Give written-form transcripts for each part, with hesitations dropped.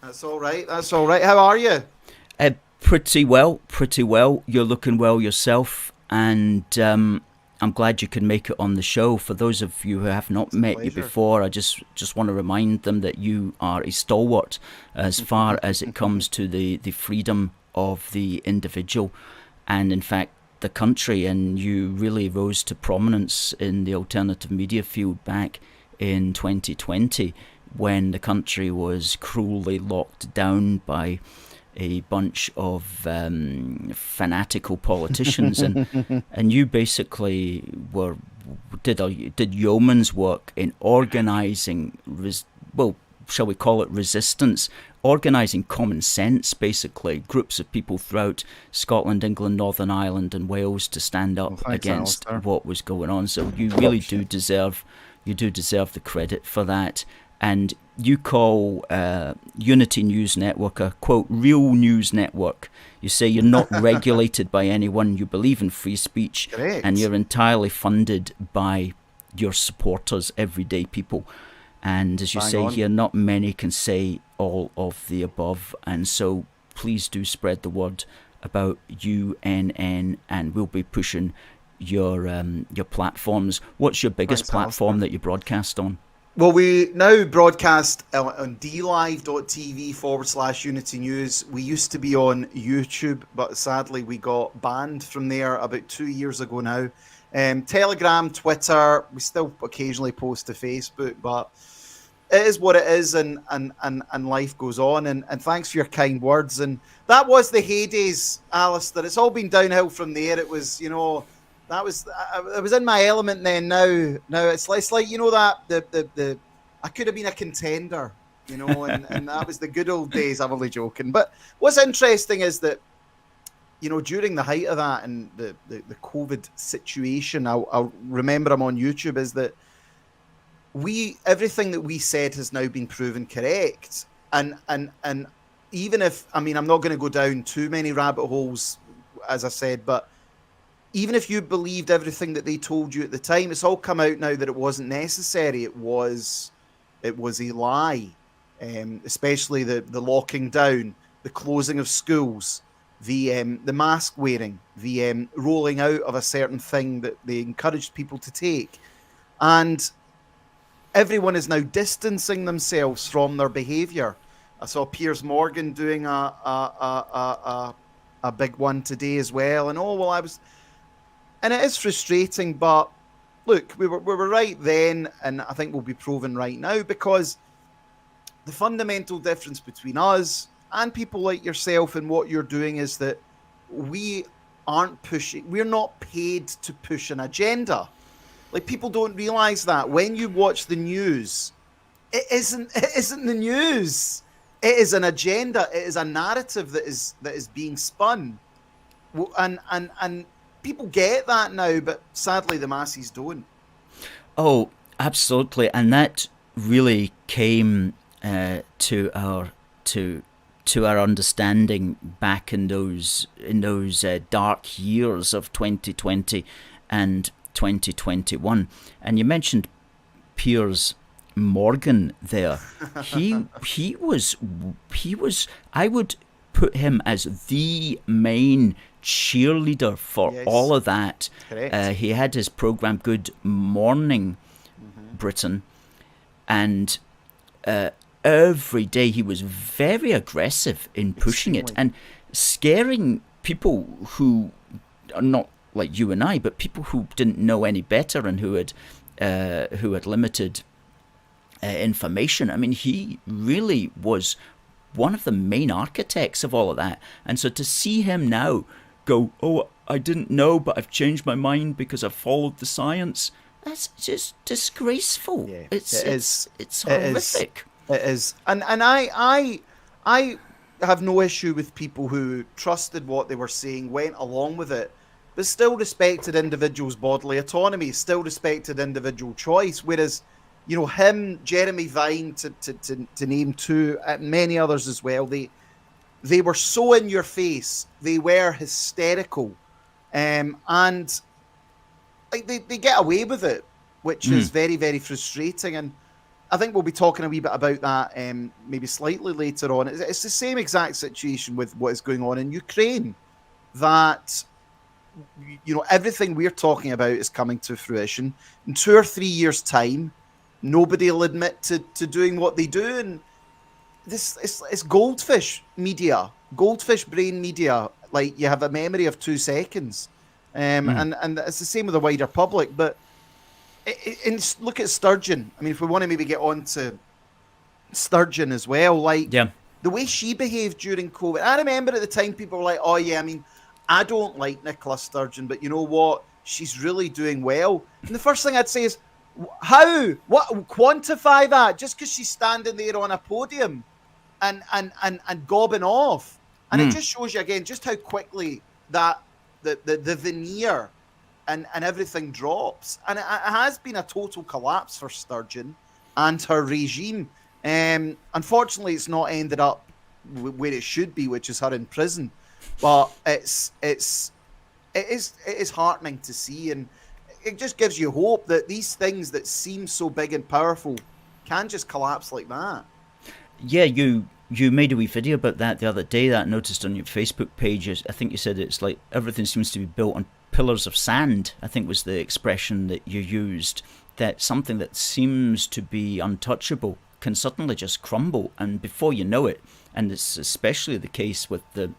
That's all right. That's all right. How are you? Pretty well, pretty well. You're looking well yourself, and I'm glad you could make it on the show. For those of you who have not It's a met you pleasure. before, I just want to remind them that you are a stalwart as far as it comes to the freedom of the individual, and in fact the country. And you really rose to prominence in the alternative media field back in 2020 when the country was cruelly locked down by a bunch of fanatical politicians, and you basically did yeoman's work in organising, well, shall we call it resistance, organising common sense, basically groups of people throughout Scotland, England, Northern Ireland, and Wales to stand Well, up thanks, against Alistair. what was going on. So you really do deserve the credit for that. And you call Unity News Network a, quote, real news network. You say you're not regulated by anyone, you believe in free speech, and Correct. you're entirely funded by your supporters, everyday people. And as you Bang say on. here, not many can say all of the above. And so please do spread the word about UNN, and we'll be pushing your platforms. What's your biggest Thanks, platform Alistair. that you broadcast on? Well, we now broadcast on dlive.tv/Unity News. We used to be on YouTube, but sadly we got banned from there about 2 years ago now. Telegram, Twitter, we still occasionally post to Facebook, but it is what it is, and life goes on. And thanks for your kind words. And that was the heydays, Alistair. It's all been downhill from there. It was, that was I was in my element then. Now it's like that the I could have been a contender, and that was the good old days. I'm only joking. But what's interesting is that during the height of that and the COVID situation, I'll remember I'm on YouTube, is that everything that we said has now been proven correct. And even if, I'm not going to go down too many rabbit holes, as I said, but even if you believed everything that they told you at the time, it's all come out now that it wasn't necessary. It was a lie, especially the locking down, the closing of schools, the mask wearing, the rolling out of a certain thing that they encouraged people to take, and everyone is now distancing themselves from their behaviour. I saw Piers Morgan doing a big one today as well, and and it is frustrating, but look, we were right then, and I think we'll be proven right now, because the fundamental difference between us and people like yourself and what you're doing is that we're not paid to push an agenda. Like, people don't realize that when you watch the news, it isn't the news. It is an agenda. It is a narrative that is being spun, and people get that now, but sadly the masses don't. Oh, absolutely, and that really came to our understanding back in those dark years of 2020 and 2021. And you mentioned Piers Morgan there. He was I would put him as the main cheerleader for Yes, all of that. correct. He had his program Good Morning Britain, and every day he was very aggressive in pushing it Extremely. and scaring people who are not like you and I, but people who didn't know any better and who had limited information. I mean, he really was one of the main architects of all of that. And so to see him now go, oh, I didn't know, but I've changed my mind because I've followed the science, that's just disgraceful. Yeah, It's it is. it's It is. horrific. It is. And I have no issue with people who trusted what they were saying, went along with it, but still respected individuals' bodily autonomy, still respected individual choice. Whereas, him, Jeremy Vine, to name two, and many others as well, they were so in your face, they were hysterical, and like they get away with it, which is very, very frustrating. And I think we'll be talking a wee bit about that maybe slightly later on. It's the same exact situation with what is going on in Ukraine, that everything we're talking about is coming to fruition. In 2 or 3 years' time, nobody will admit to doing what they do. And it's goldfish media, goldfish brain media. Like, you have a memory of 2 seconds. And it's the same with the wider public. But look at Sturgeon. I mean, if we want to maybe get on to Sturgeon as well, like the way she behaved during COVID. I remember at the time people were like, oh yeah, I mean, I don't like Nicola Sturgeon, but you know what? She's really doing well. And the first thing I'd say is, how? What? Quantify that. Just because she's standing there on a podium and gobbing off. And it just shows you again just how quickly that the veneer and everything drops. And it has been a total collapse for Sturgeon and her regime. Unfortunately, it's not ended up where it should be, which is her in prison. But it is heartening to see, and it just gives you hope that these things that seem so big and powerful can just collapse like that. Yeah, you made a wee video about that the other day that I noticed on your Facebook page. I think you said it's like everything seems to be built on pillars of sand, I think was the expression that you used, that something that seems to be untouchable can suddenly just crumble, and before you know it, and it's especially the case with the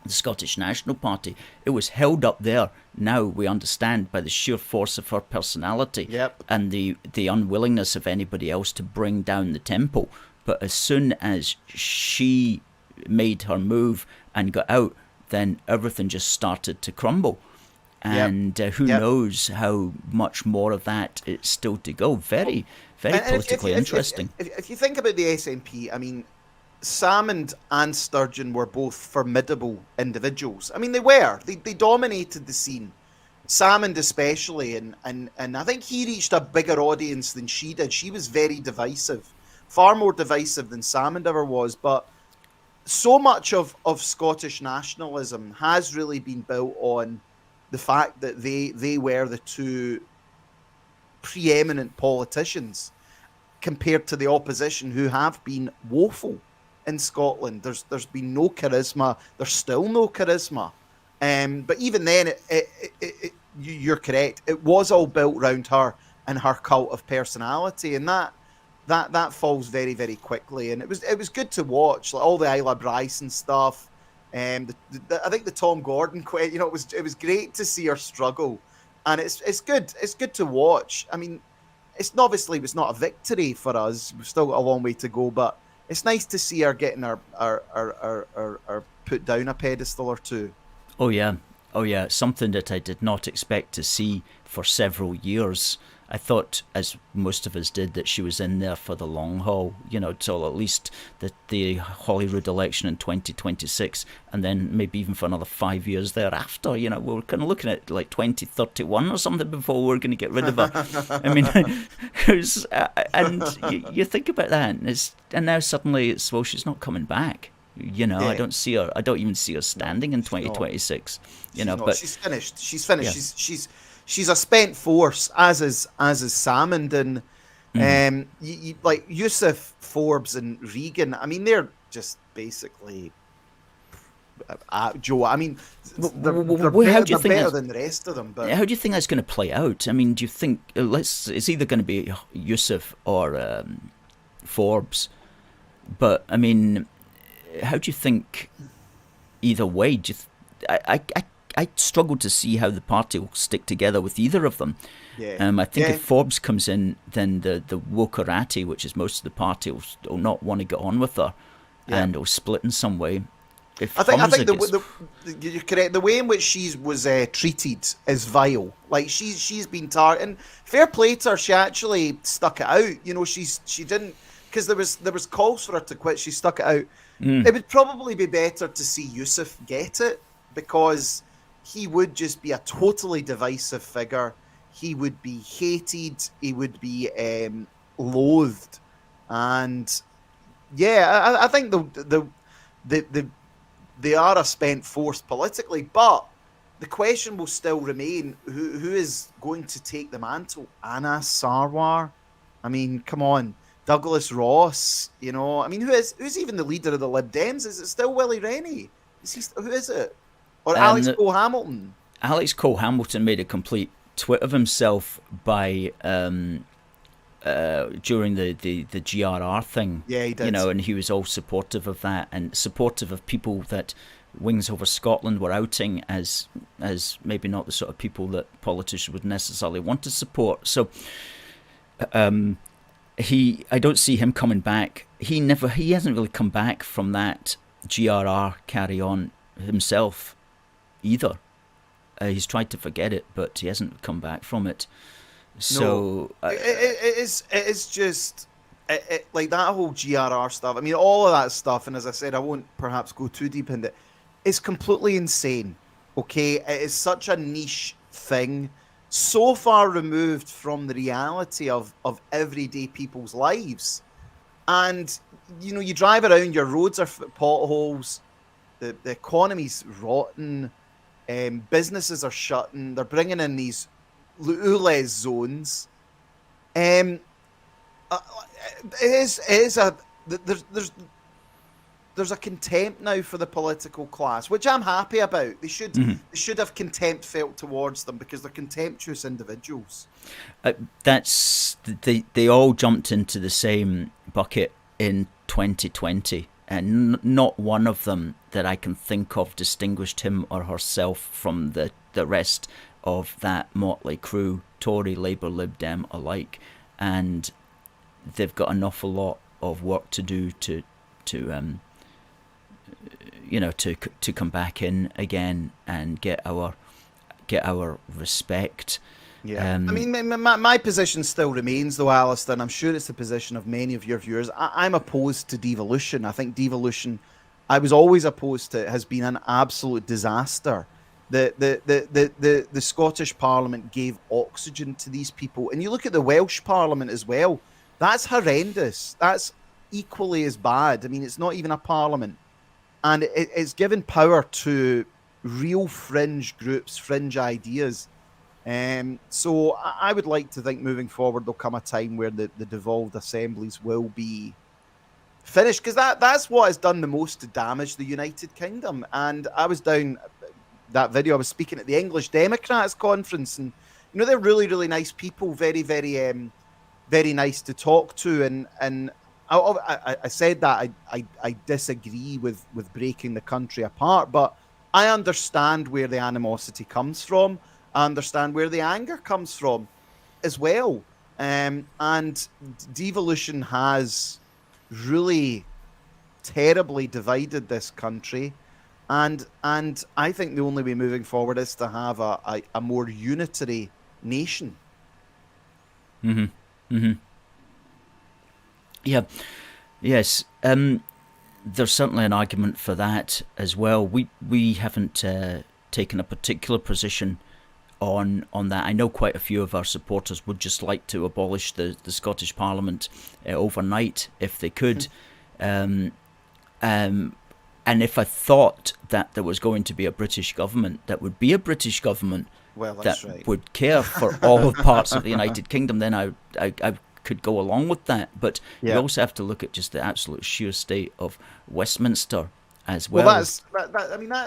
Scottish National Party, it was held up there, now we understand, by the sheer force of her personality and the unwillingness of anybody else to bring down the tempo. But as soon as she made her move and got out, then everything just started to crumble. And who knows how much more of that is still to go. Very, very politically interesting. If you think about the SNP, I mean, Salmond and Sturgeon were both formidable individuals. I mean, they dominated the scene. Salmond especially, and I think he reached a bigger audience than she did. She was very divisive, far more divisive than Salmond ever was. But so much of Scottish nationalism has really been built on the fact that they were the 2 preeminent politicians compared to the opposition, who have been woeful in Scotland. There's been no charisma. There's still no charisma. But even then, you're correct. It was all built around her and her cult of personality, and that falls very, very quickly. And it was good to watch, like all the Isla Bryson stuff. I think the Tom Gordon quit. It was great to see her struggle, and it's good. It's good to watch. I mean, it's obviously was not a victory for us. We've still got a long way to go, but it's nice to see her getting our put down a pedestal or 2. Oh yeah, something that I did not expect to see for several years. I thought, as most of us did, that she was in there for the long haul, till at least the Holyrood election in 2026, and then maybe even for another 5 years thereafter. We were kind of looking at like 2031 or something before we were going to get rid of her. I mean, you think about that, and now suddenly it's, well, she's not coming back. I don't see her. I don't even see her standing in 2026. But she's finished. She's finished. Yeah. She's a spent force, as is Salmond, and like Yusuf, Forbes, and Regan. I mean, they're just basically Joe. I mean, they're better than the rest of them. But how do you think that's going to play out? I mean, do you think it's either going to be Yusuf or Forbes? But I mean, how do you think either way? I struggle to see how the party will stick together with either of them. I think if Forbes comes in, then the Wokarati, which is most of the party, will not want to get on with her, and will split in some way. I think you're correct. The way in which she was treated is vile. Like she's been targeted. And fair play to her, she actually stuck it out. She didn't, because there was calls for her to quit. She stuck it out. It would probably be better to see Yusuf get it, because he would just be a totally divisive figure. He would be hated. He would be loathed. And I think they are a spent force politically. But the question will still remain: who is going to take the mantle? Anna Sarwar? I mean, come on. Douglas Ross, you know. I mean, who's even the leader of the Lib Dems? Is it still Willie Rennie? Who is it? Or Alex And Cole-Hamilton? Alex Cole-Hamilton made a complete twit of himself by during the GRR thing. Yeah, he did. You know, and he was all supportive of that and supportive of people that Wings Over Scotland were outing as maybe not the sort of people that politicians would necessarily want to support. So I don't see him coming back. He hasn't really come back from that GRR carry on himself either. He's tried to forget it, but he hasn't come back from it. So no, it is just like that whole GRR stuff. I mean, all of that stuff, and as I said, I won't perhaps go too deep into it. It's completely insane. Okay, it is such a niche thing, so far removed from the reality of everyday people's lives. And you know, you drive around, your roads are potholes, the economy's rotten, businesses are shutting. They're bringing in these ULEZ zones. It is a there's a contempt now for the political class, which I'm happy about. They should have contempt felt towards them because they're contemptuous individuals. They all jumped into the same bucket in 2020, and not one of them that I can think of distinguished him or herself from the rest of that motley crew, Tory, Labour, Lib Dem alike, and they've got an awful lot of work to do to come back in again and get our respect. Yeah, I mean, my position still remains, though, Alistair, and I'm sure it's the position of many of your viewers. I'm opposed to devolution. I think devolution, I was always opposed to it, has been an absolute disaster. The Scottish Parliament gave oxygen to these people, and you look at the Welsh Parliament as well. That's horrendous. That's equally as bad. I mean, it's not even a parliament, and it's given power to real fringe groups, fringe ideas. So I would like to think moving forward there'll come a time where the devolved assemblies will be finished, because that's what has done the most to damage the United Kingdom. And I was down that video, I was speaking at the English Democrats conference, and you know, they're really, really nice people, very, very, very nice to talk to. And I said that I disagree with breaking the country apart, but I understand where the animosity comes from. I understand where the anger comes from as well. And devolution has really terribly divided this country. And I think the only way moving forward is to have a more unitary nation. Mm-hmm. Mm-hmm. Yeah. Yes. There's certainly an argument for that as well. We haven't taken a particular position on that. I know quite a few of our supporters would just like to abolish the Scottish Parliament overnight if they could. And if I thought that there was going to be a British government that would be a British government would care for all parts of the United Kingdom, then I could go along with that. But you also have to look at just the absolute sheer state of Westminster as well. Well,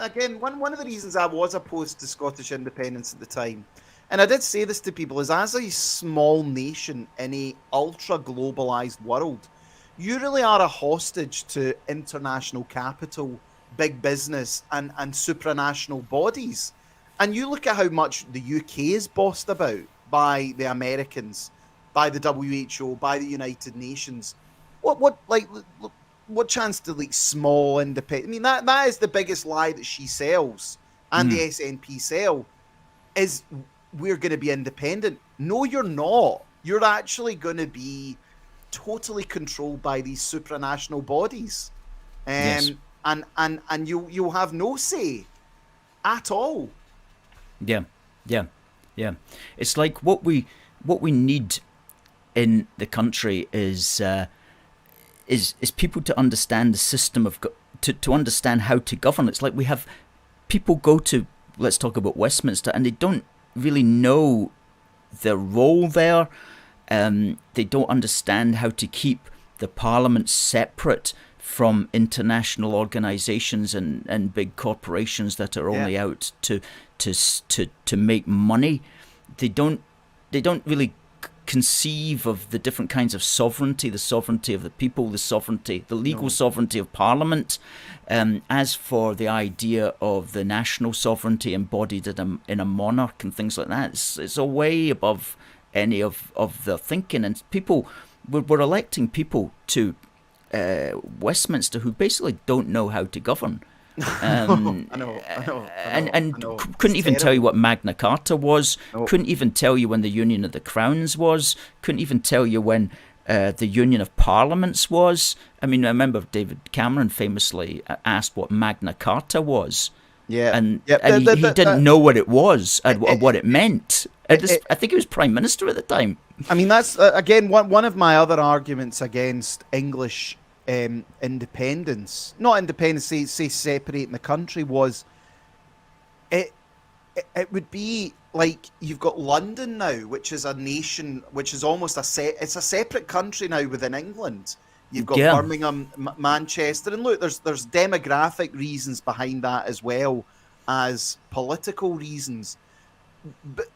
again, one of the reasons I was opposed to Scottish independence at the time, and I did say this to people, is as a small nation in a ultra-globalised world, you really are a hostage to international capital, big business, and supranational bodies. And you look at how much the UK is bossed about by the Americans, by the WHO, by the United Nations. What chance do small independent? I mean, that is the biggest lie that she sells, and the SNP sell, is we're going to be independent. No, you're not. You're actually going to be totally controlled by these supranational bodies, yes. and you'll have no say at all. Yeah. It's like what we need in the country is people to understand the system to understand how to govern. It's like we have people go to, let's talk about Westminster, and they don't really know their role there. They don't understand how to keep the parliament separate from international organizations and big corporations that are only out to make money. They don't really conceive of the different kinds of sovereignty, the sovereignty of the people, the legal sovereignty of Parliament. As for the idea of the national sovereignty embodied in a monarch and things like that, it's a way above any of their thinking. And we're electing people to Westminster who basically don't know how to govern. I know. Couldn't even tell you what Magna Carta was. No. Couldn't even tell you when the Union of the Crowns was. Couldn't even tell you when the Union of Parliaments was. I mean, I remember David Cameron famously asked what Magna Carta was. Yeah, and he didn't know what it was and what it meant. I think he was Prime Minister at the time. I mean, that's again one of my other arguments against English independence, not independence, say separating the country, was it would be like you've got London now, which is a nation, which is almost it's a separate country now within England. You've got Birmingham, Manchester, and look, there's demographic reasons behind that as well as political reasons.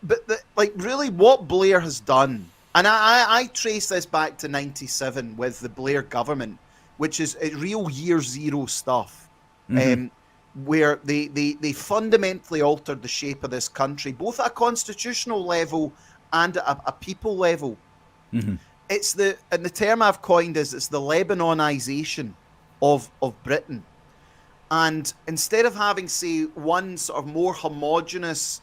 But really, what Blair has done, and I trace this back to '97 with the Blair government, which is real year zero stuff, where they fundamentally altered the shape of this country, both at a constitutional level and at a people level. Mm-hmm. And the term I've coined is it's the Lebanonization of Britain. And instead of having, say, one sort of more homogenous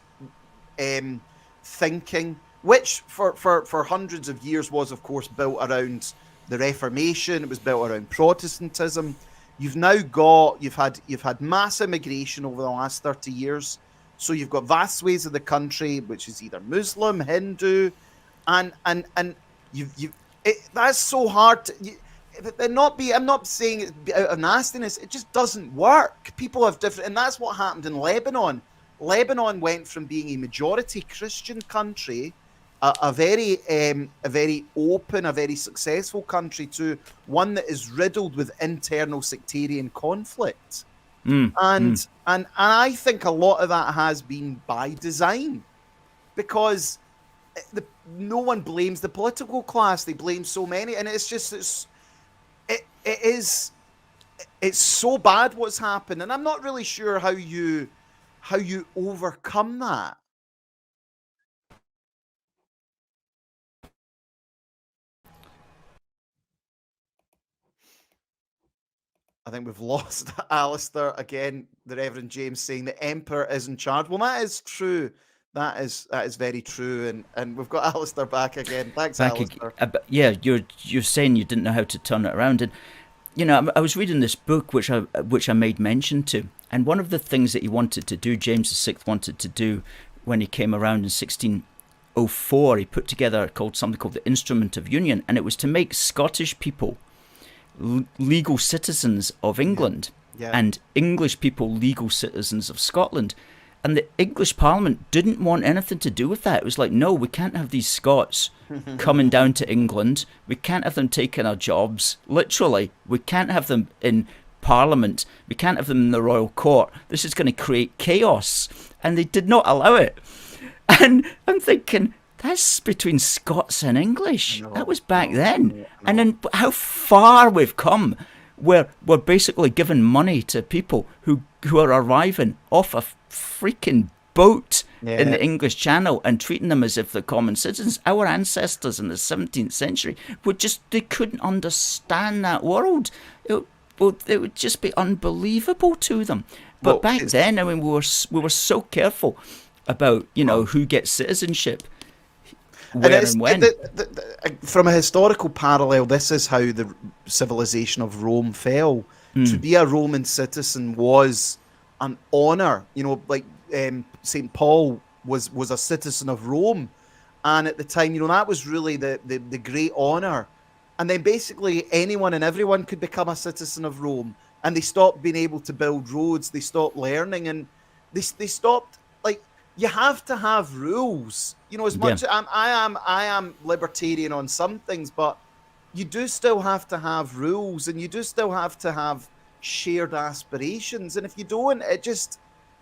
thinking, which for hundreds of years was, of course, built around the Reformation, it was built around Protestantism. You've had mass immigration over the last 30 years. So you've got vast swathes of the country which is either Muslim, Hindu, and that's so hard to. I'm not saying it out of nastiness. It just doesn't work. People have different, and that's what happened in Lebanon. Lebanon went from being a majority Christian country, a very open, a very successful country, to one that is riddled with internal sectarian conflict. And I think a lot of that has been by design, because no one blames the political class. They blame so many, and it's so bad what's happened, and I'm not really sure how you overcome that. I think we've lost Alistair again. The Reverend James saying the Emperor is in charge. Well, that is true. That is very true, and we've got Alistair back again. Thanks, Alistair. Yeah, you're saying you didn't know how to turn it around, and you know, I was reading this book which I made mention to, and one of the things that he wanted to do, James VI wanted to do, when he came around in 1604, he put together something called the Instrument of Union, and it was to make Scottish people legal citizens of England, and English people legal citizens of Scotland. And the English Parliament didn't want anything to do with that. It was like, no, we can't have these Scots coming down to England. We can't have them taking our jobs. Literally, we can't have them in Parliament. We can't have them in the royal court. This is going to create chaos. And they did not allow it. And I'm thinking, that's between Scots and English. That was back then. And then how far we've come. We're basically giving money to people who are arriving off a freaking boat in the English Channel and treating them as if they're common citizens. Our ancestors in the 17th century they couldn't understand that world. It would just be unbelievable to them. But back then, I mean, we were so careful about who gets citizenship. Where and when. From a historical parallel, this is how the civilization of Rome fell. To be a Roman citizen was an honour. Like St. Paul was a citizen of Rome, and at the time, that was really the great honour. And then basically anyone and everyone could become a citizen of Rome, and they stopped being able to build roads. They stopped learning, and they stopped, like, you have to have rules. You know, as much I am libertarian on some things, but you do still have to have rules, and you do still have to have shared aspirations. And if you don't, it just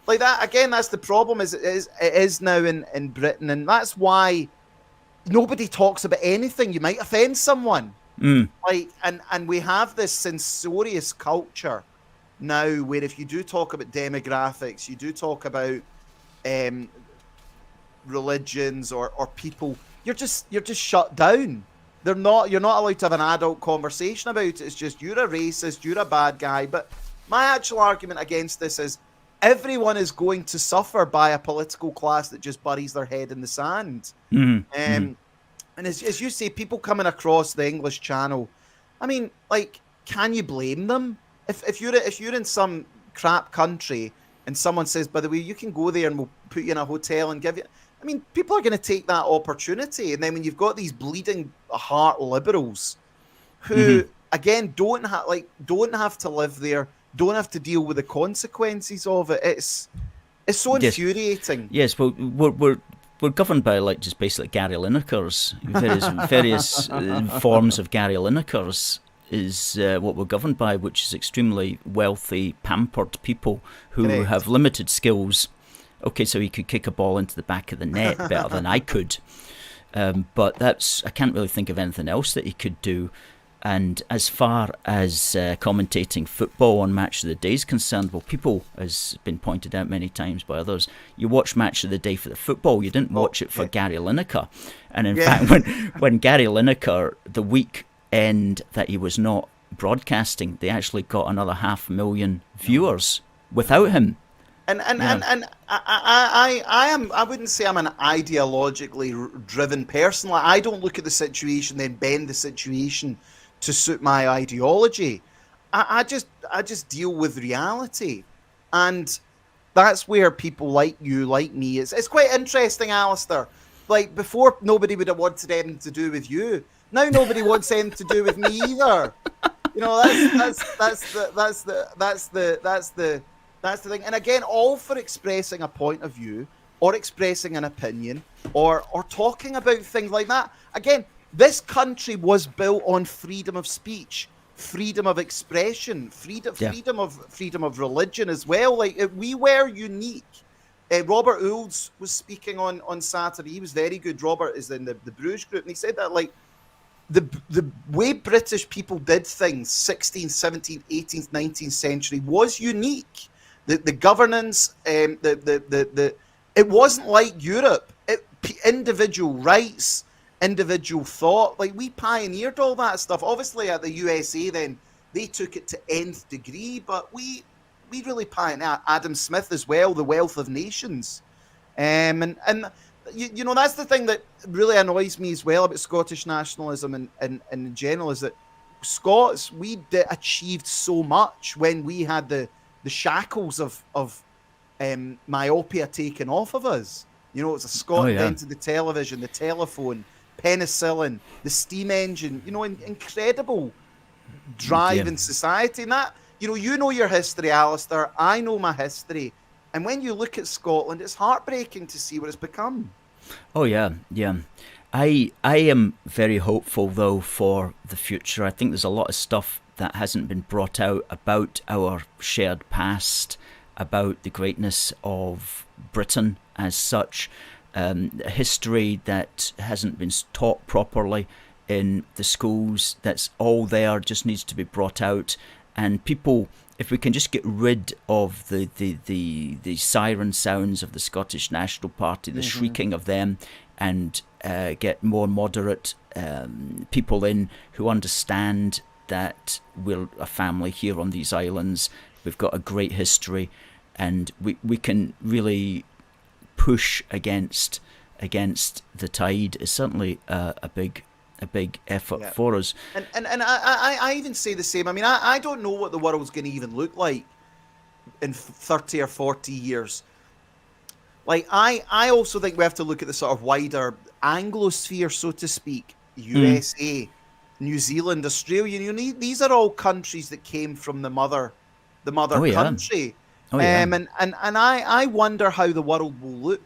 like that again. That's the problem. It is now in Britain, and that's why nobody talks about anything. You might offend someone, like, and we have this censorious culture now, where if you do talk about demographics, you do talk about um, religions or people, you're just shut down. You're not allowed to have an adult conversation about it. It's just you're a racist, you're a bad guy. But my actual argument against this is everyone is going to suffer by a political class that just buries their head in the sand. And as you say, people coming across the English Channel, I mean, like, can you blame them? If you're in some crap country and someone says, by the way, you can go there and we'll put you in a hotel and give you, I mean, people are going to take that opportunity. And then when you've got these bleeding heart liberals who, again, don't have to live there, don't have to deal with the consequences of it. It's so infuriating. Yes, well, we're governed by, like, just basically Gary Linekers, various forms of Gary Linekers is what we're governed by, which is extremely wealthy, pampered people who have limited skills. Okay, so he could kick a ball into the back of the net better than I could, but I can't really think of anything else that he could do. And as far as commentating football on Match of the Day is concerned, well, people, as been pointed out many times by others, you watch Match of the Day for the football, you didn't watch it for Gary Lineker. And in fact, when Gary Lineker, the weekend that he was not broadcasting, they actually got another 500,000 viewers without him. And I wouldn't say I'm an ideologically driven person. Like, I don't look at the situation then bend the situation to suit my ideology. I just deal with reality, and that's where people like you, like me, it's quite interesting, Alistair. Like, before, nobody would have wanted anything to do with you. Now nobody wants anything to do with me either. You know, that's the thing. And again, all for expressing a point of view or expressing an opinion or talking about things like that. Again, this country was built on freedom of speech, freedom of expression, freedom of religion as well. Like, we were unique. Robert Oulds was speaking on Saturday. He was very good. Robert is in the Bruges group, and he said that, like, the way British people did things 16th, 17th, 18th, 19th century was unique. The governance, it wasn't like Europe. Individual rights, individual thought. Like, we pioneered all that stuff. Obviously, at the USA, then they took it to nth degree, but we really pioneered. Adam Smith as well, the Wealth of Nations, and you know, that's the thing that really annoys me as well about Scottish nationalism and in general, is that Scots, we achieved so much when we had the shackles of myopia taken off of us. You know, it's a Scot invented the television, the telephone, penicillin, the steam engine, you know, incredible drive in society. And that, you know your history, Alistair. I know my history. And when you look at Scotland, it's heartbreaking to see what it's become. Oh, yeah. I am very hopeful, though, for the future. I think there's a lot of stuff that hasn't been brought out about our shared past, about the greatness of Britain as such, history that hasn't been taught properly in the schools. That's all there, just needs to be brought out. And people, if we can just get rid of the siren sounds of the Scottish National Party, the shrieking of them, and get more moderate people in who understand that we're a family here on these islands, we've got a great history, and we can really push against the tide, is certainly a big effort for us. And I even say the same. I mean, I don't know what the world's going to even look like in 30 or 40 years. Like, I also think we have to look at the sort of wider Anglosphere, so to speak. USA, New Zealand, Australia. These are all countries that came from the mother country. Oh yeah. And I wonder how the world will look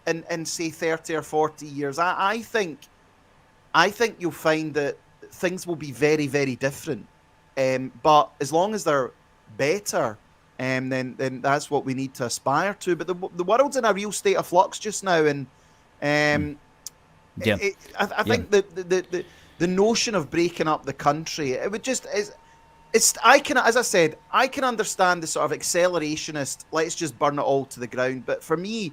in say 30 or 40 years. I think you'll find that things will be very, very different. But as long as they're better, then that's what we need to aspire to. But the world's in a real state of flux just now, and Mm. Yeah. I Yeah. think the notion of breaking up the country, it would just it's I can, as I said, I can understand the sort of accelerationist, let's just burn it all to the ground. But for me,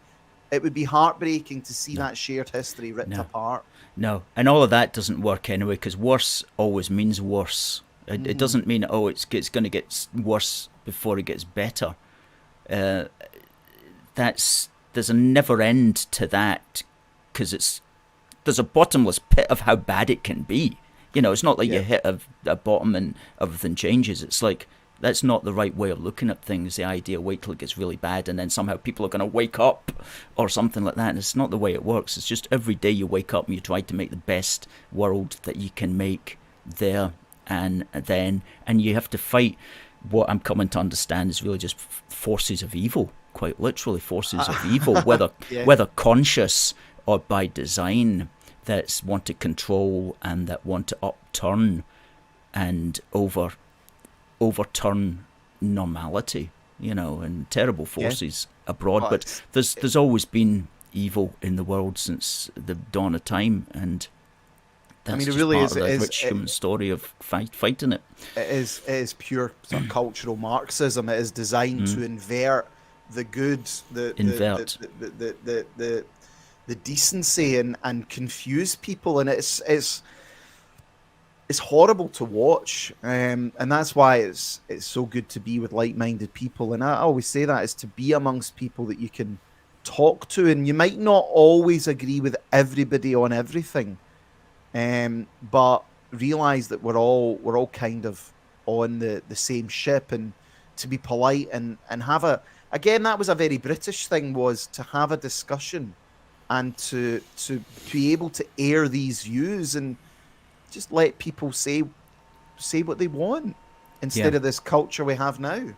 it would be heartbreaking to see No. that shared history ripped No. apart. No, and all of that doesn't work anyway, because worse always means worse. It doesn't mean, oh, it's going to get worse before it gets better. Uh, there's a never end to that, because there's a bottomless pit of how bad it can be. It's not like you hit a bottom and everything changes. It's like, that's not the right way of looking at things. The idea, wait till it gets really bad and then somehow people are going to wake up or something like that. And it's not the way it works. It's just every day you wake up and you try to make the best world that you can make there and then. And you have to fight what I'm coming to understand is really just forces of evil, quite literally forces of evil, whether conscious or by design, that want to control and that want to upturn and overturn normality, and terrible forces abroad. But there's always been evil in the world since the dawn of time, and that's it really part is of the rich human story of fighting it. It is pure sort of cultural Marxism. It is designed to invert the good, the decency and confuse people, and it's horrible to watch, and that's why it's so good to be with like-minded people. And I always say that is to be amongst people that you can talk to, and you might not always agree with everybody on everything, but realize that we're all kind of on the same ship, and to be polite and have that was a very British thing, was to have a discussion and to be able to air these views and just let people say what they want instead of this culture we have now.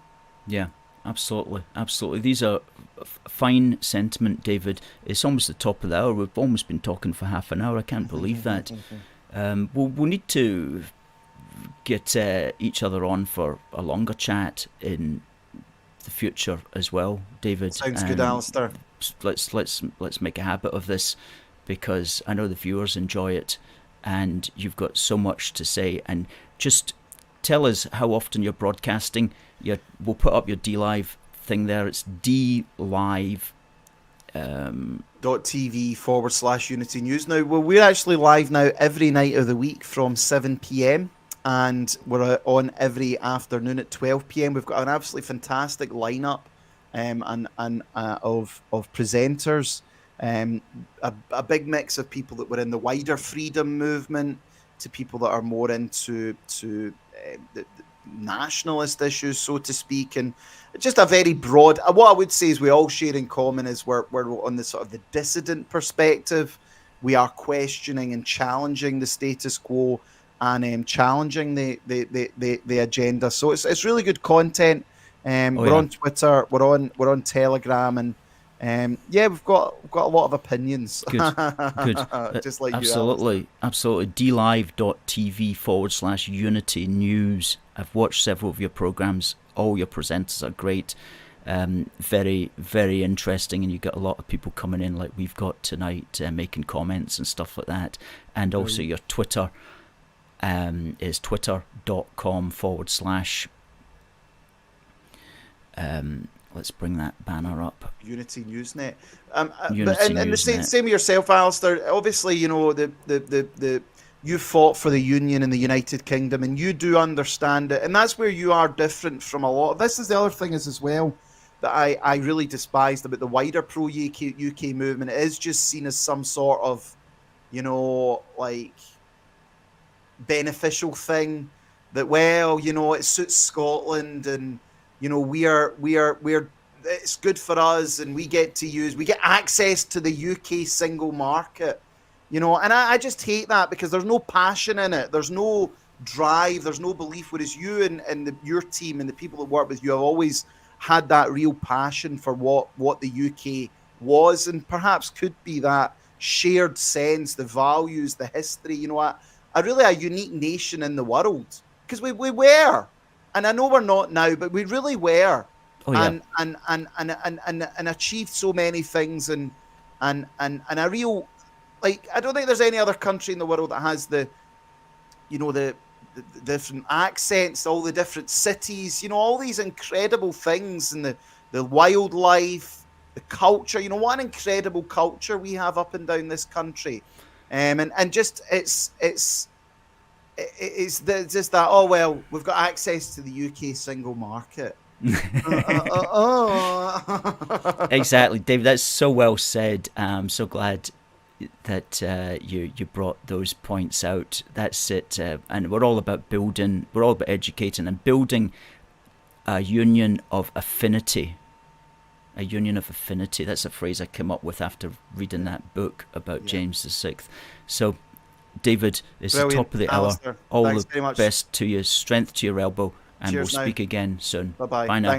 Yeah, absolutely. These are fine sentiment, David. It's almost the top of the hour. We've almost been talking for half an hour. I can't believe that. We'll need to get each other on for a longer chat in the future as well, David. Sounds good, Alistair. Let's make a habit of this, because I know the viewers enjoy it, and you've got so much to say. And just tell us how often you're broadcasting. We'll put up your DLive thing there. It's DLive. .tv/Unity News. Now, we're actually live now every night of the week from 7 p.m. and we're on every afternoon at 12 p.m. We've got an absolutely fantastic lineup of presenters. A big mix of people that were in the wider freedom movement to people that are more into the nationalist issues, so to speak, and just a very broad. What I would say is we all share in common is we're on the sort of the dissident perspective. We are questioning and challenging the status quo and challenging the agenda. So it's really good content. We're on Twitter, we're on Telegram, and we've got a lot of opinions. Good. Just like absolutely. DLive.tv/Unity News. I've watched several of your programs. All your presenters are great. Very, very interesting, and you got a lot of people coming in like we've got tonight, making comments and stuff like that. And also your Twitter is twitter.com/ let's bring that banner up. Unity Newsnet. Unity and the Newsnet. same with yourself, Alistair. Obviously, the you fought for the Union in the United Kingdom, and you do understand it, and that's where you are different from a lot. This is the other thing as well that I really despised about the wider pro-UK movement. It is just seen as some sort of, like beneficial thing that, it suits Scotland, and we're it's good for us, and we get access to the UK single market, and I just hate that, because there's no passion in it, there's no drive, there's no belief. Whereas you and your team and the people that work with you have always had that real passion for what the UK was and perhaps could be, that shared sense, the values, the history, you know, a really a unique nation in the world. Because we were, and I know we're not now, but we really were. Oh, yeah. And achieved so many things, and a real, like, I don't think there's any other country in the world that has the different accents, all the different cities, you know, all these incredible things, and the wildlife, the culture. You know, what an incredible culture we have up and down this country, and just it's just that, oh well, we've got access to the UK single market. Exactly, Dave. That's so well said. I'm so glad that you brought those points out. That's it. And we're all about building. We're all about educating and building a union of affinity. A union of affinity. That's a phrase I came up with after reading that book about James VI. So, David, it's the top of the Alistair, hour. All thanks the very much. best to you. Strength to your elbow. And Cheers we'll now. speak again soon. Bye-bye. Bye now. Thanks.